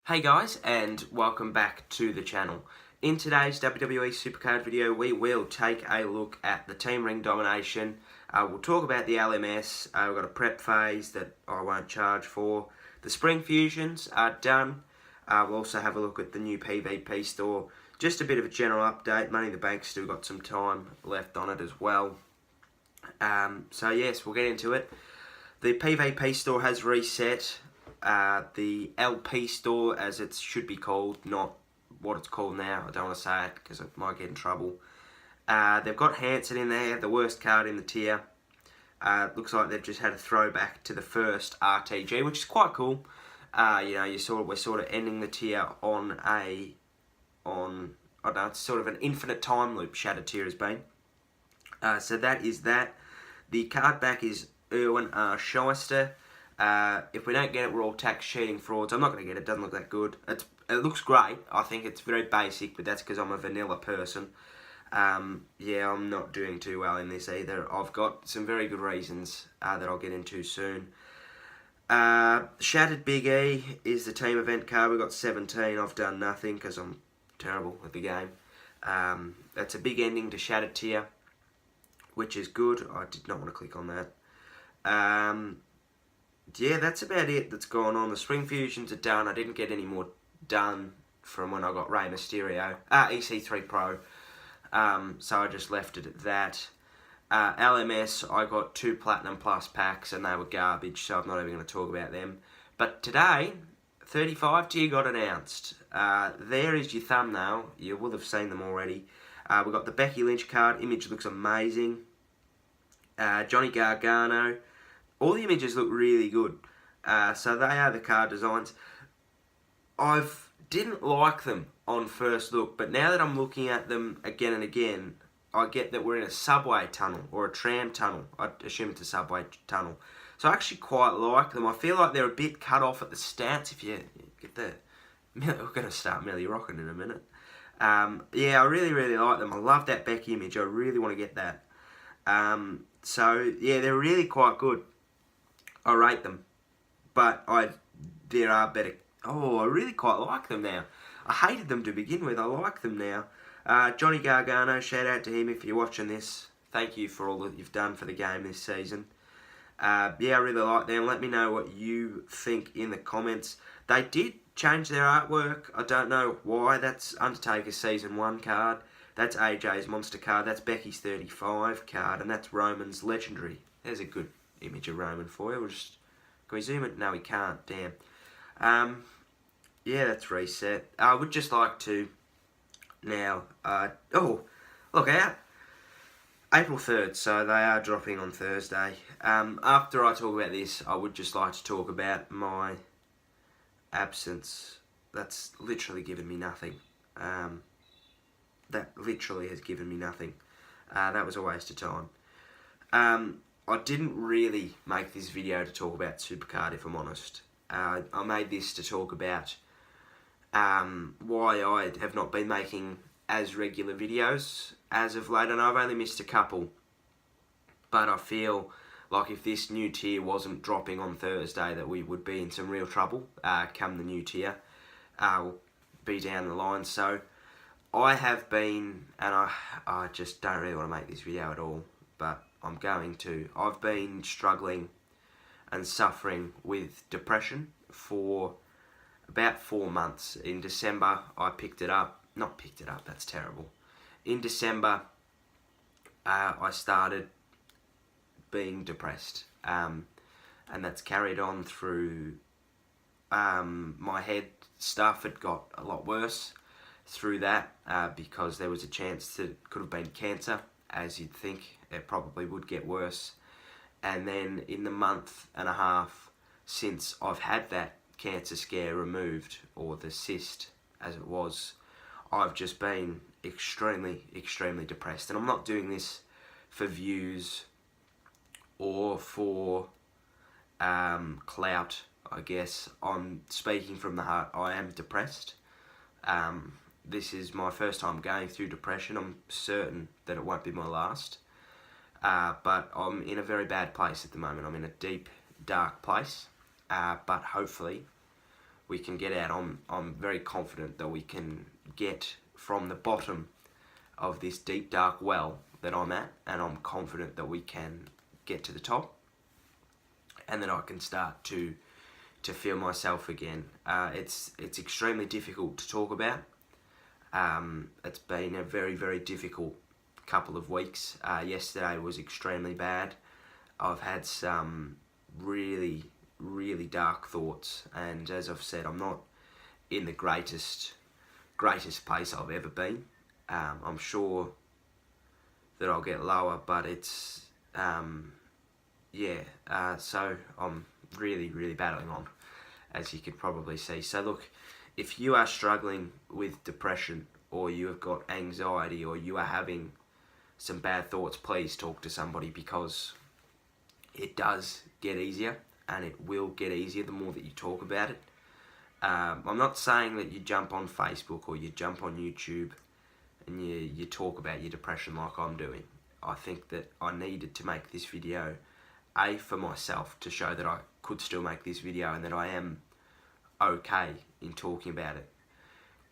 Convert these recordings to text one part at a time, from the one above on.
Hey guys, and welcome back to the channel. In today's WWE SuperCard video, we will take a look at the Team Ring Domination. We'll talk about the LMS. We've got a prep phase that I won't charge for. The Spring Fusions are done. We'll also have a look at the new PvP store. Just a bit of a general update. Money in the Bank's still got some time left on it as well. So yes, we'll get into it. The PvP store has reset. The LP store, as it should be called, not what it's called now. I don't want to say it because it might get in trouble. They've got Hanson in there, the worst card in the tier. Looks like they've just had a throwback to the first RTG, which is quite cool. We're sort of ending the tier on I don't know, it's sort of an infinite time loop. Shattered tier has been. So that is that. The card back is Erwin R. Shyster. If we don't get it, we're all tax cheating frauds. I'm not going to get it. It doesn't look that good. It looks great. I think it's very basic, but that's because I'm a vanilla person. Yeah, I'm not doing too well in this either. I've got some very good reasons that I'll get into soon. Shattered Big E is the team event card. We've got 17. I've done nothing because I'm terrible at the game. That's a big ending to Shattered tier, which is good. I did not want to click on that. Yeah, that's about it that's going on. The Spring Fusions are done. I didn't get any more done from when I got Rey Mysterio. EC3 Pro. So I just left it at that. LMS, I got 2 Platinum Plus packs and they were garbage, so I'm not even going to talk about them. But today, 35 tier got announced. There is your thumbnail. You will have seen them already. We've got the Becky Lynch card. Image looks amazing. Johnny Gargano. All the images look really good. So they are the card designs. I didn't like them on first look, but now that I'm looking at them again and again, I get that we're in a subway tunnel or a tram tunnel. I assume it's a subway tunnel. So I actually quite like them. I feel like they're a bit cut off at the stance. If you get the... We're going to start Millie rocking in a minute. Yeah, I really, really like them. I love that Becky image. I really want to get that. So, yeah, they're really quite good. I rate them, but there are better. Oh, I really quite like them now. I hated them to begin with. I like them now. Johnny Gargano, shout out to him if you're watching this. Thank you for all that you've done for the game this season. Yeah, I really like them. Let me know what you think in the comments. They did change their artwork. I don't know why. That's Undertaker's Season 1 card. That's AJ's Monster card. That's Becky's 35 card. And that's Roman's Legendary. There's a good image of Roman for you. Can we zoom it? No, we can't. Damn. Yeah, that's reset. I would just like to now. Oh, look out! April 3rd, so they are dropping on Thursday. After I talk about this, I would just like to talk about my absence. That's literally given me nothing. That literally has given me nothing. That was a waste of time. I didn't really make this video to talk about SuperCard, if I'm honest. I made this to talk about why I have not been making as regular videos as of late. And I've only missed a couple. But I feel like if this new tier wasn't dropping on Thursday, that we would be in some real trouble come the new tier. We'll be down the line. So I have been, and I just don't really want to make this video at all, but I'm going to. I've been struggling and suffering with depression for about 4 months. In December, I picked it up. Not picked it up, that's terrible. In December, I started being depressed. And that's carried on through my head stuff. It got a lot worse through that because there was a chance that it could have been cancer. As you'd think, it probably would get worse. And then in the month and a half since I've had that cancer scare removed, or the cyst as it was, I've just been extremely, extremely depressed. And I'm not doing this for views or for clout, I guess. I'm speaking from the heart. I am depressed. This is my first time going through depression. I'm certain that it won't be my last. But I'm in a very bad place at the moment. I'm in a deep, dark place. But hopefully, we can get out. I'm very confident that we can get from the bottom of this deep dark well that I'm at, and I'm confident that we can get to the top, and then I can start to feel myself again. It's extremely difficult to talk about. It's been a very, very difficult couple of weeks. Yesterday was extremely bad. I've had some really, really dark thoughts, and as I've said, I'm not in the greatest place I've ever been. I'm sure that I'll get lower, but it's so I'm really, really battling on, as you can probably see. So look, if you are struggling with depression, or you have got anxiety, or you are having some bad thoughts, please talk to somebody, because it does get easier, and it will get easier the more that you talk about it. I'm not saying that you jump on Facebook or you jump on YouTube and you talk about your depression like I'm doing. I think that I needed to make this video, for myself, to show that I could still make this video and that I am okay in talking about it.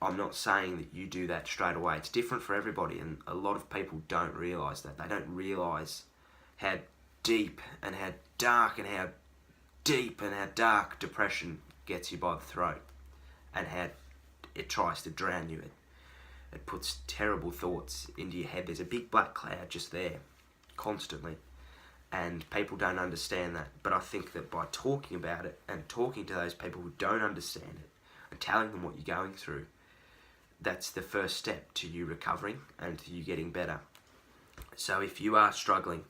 I'm not saying that you do that straight away. It's different for everybody, and a lot of people don't realise that. They don't realise how deep and how dark and how deep and how dark depression gets you by the throat, and how it tries to drown you. It puts terrible thoughts into your head. There's a big black cloud just there, constantly, and people don't understand that. But I think that by talking about it and talking to those people who don't understand it and telling them what you're going through, that's the first step to you recovering and to you getting better. So if you are struggling,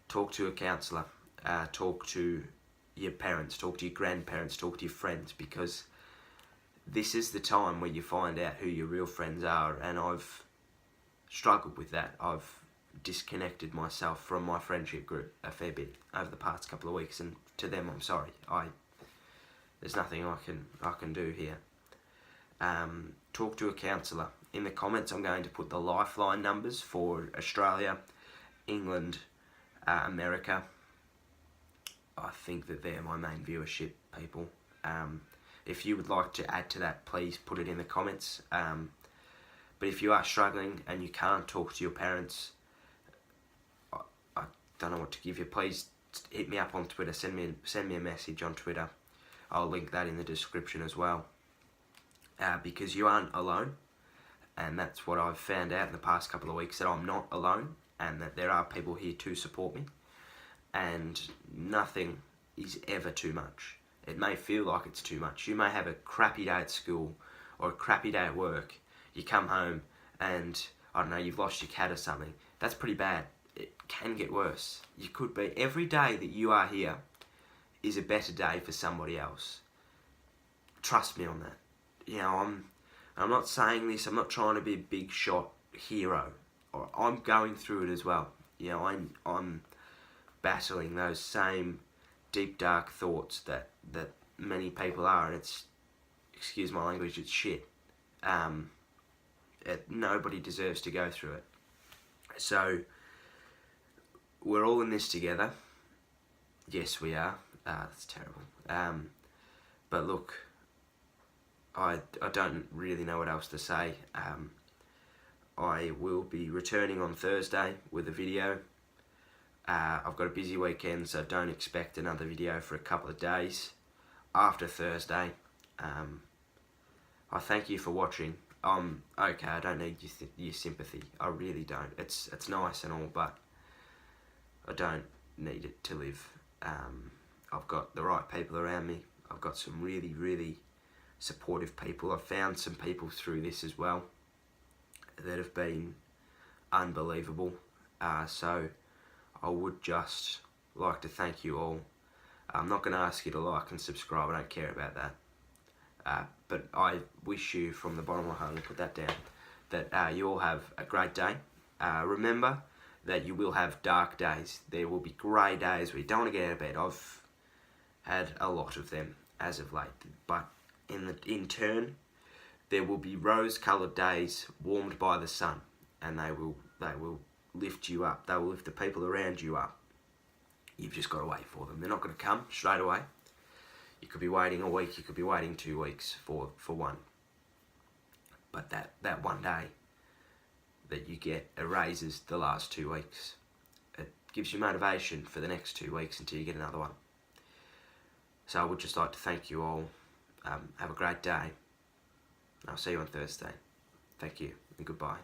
talk to a counsellor, talk to your parents, talk to your grandparents, talk to your friends, because this is the time where you find out who your real friends are. And I've struggled with that. I've disconnected myself from my friendship group a fair bit over the past couple of weeks, and to them I'm sorry. There's nothing I can do here. Talk to a counsellor. In the comments I'm going to put the lifeline numbers for Australia, England, America. I think that they're my main viewership people. If you would like to add to that, please put it in the comments. But if you are struggling and you can't talk to your parents, I don't know what to give you. Please hit me up on Twitter. Send me a message on Twitter. I'll link that in the description as well. Because you aren't alone, and that's what I've found out in the past couple of weeks, that I'm not alone, and that there are people here to support me, and nothing is ever too much. It may feel like it's too much. You may have a crappy day at school or a crappy day at work. You come home and, I don't know, you've lost your cat or something. That's pretty bad. It can get worse. You could be. Every day that you are here is a better day for somebody else. Trust me on that. You know, I'm not saying this, I'm not trying to be a big shot hero. I'm going through it as well. You know, I'm battling those same deep dark thoughts that many people are, and it's, excuse my language, it's shit. Nobody deserves to go through it. So we're all in this together. Yes, we are. That's terrible. But look, I don't really know what else to say. I will be returning on Thursday with a video. I've got a busy weekend, so don't expect another video for a couple of days after Thursday. I thank you for watching. Okay, I don't need your sympathy. I really don't. It's nice and all, but I don't need it to live. I've got the right people around me. I've got some really, really supportive people. I've found some people through this as well that have been unbelievable. So I would just like to thank you all. I'm not going to ask you to like and subscribe. I don't care about that. But I wish you from the bottom of my heart, and put that down, that you all have a great day. Remember that you will have dark days. There will be grey days where you don't want to get out of bed. I've had a lot of them as of late. But in turn, there will be rose-coloured days warmed by the sun, and they will lift you up. They will lift the people around you up. You've just got to wait for them. They're not going to come straight away. You could be waiting a week, you could be waiting 2 weeks for one. But that one day that you get erases the last 2 weeks. It gives you motivation for the next 2 weeks until you get another one. So I would just like to thank you all. Have a great day. I'll see you on Thursday. Thank you and goodbye.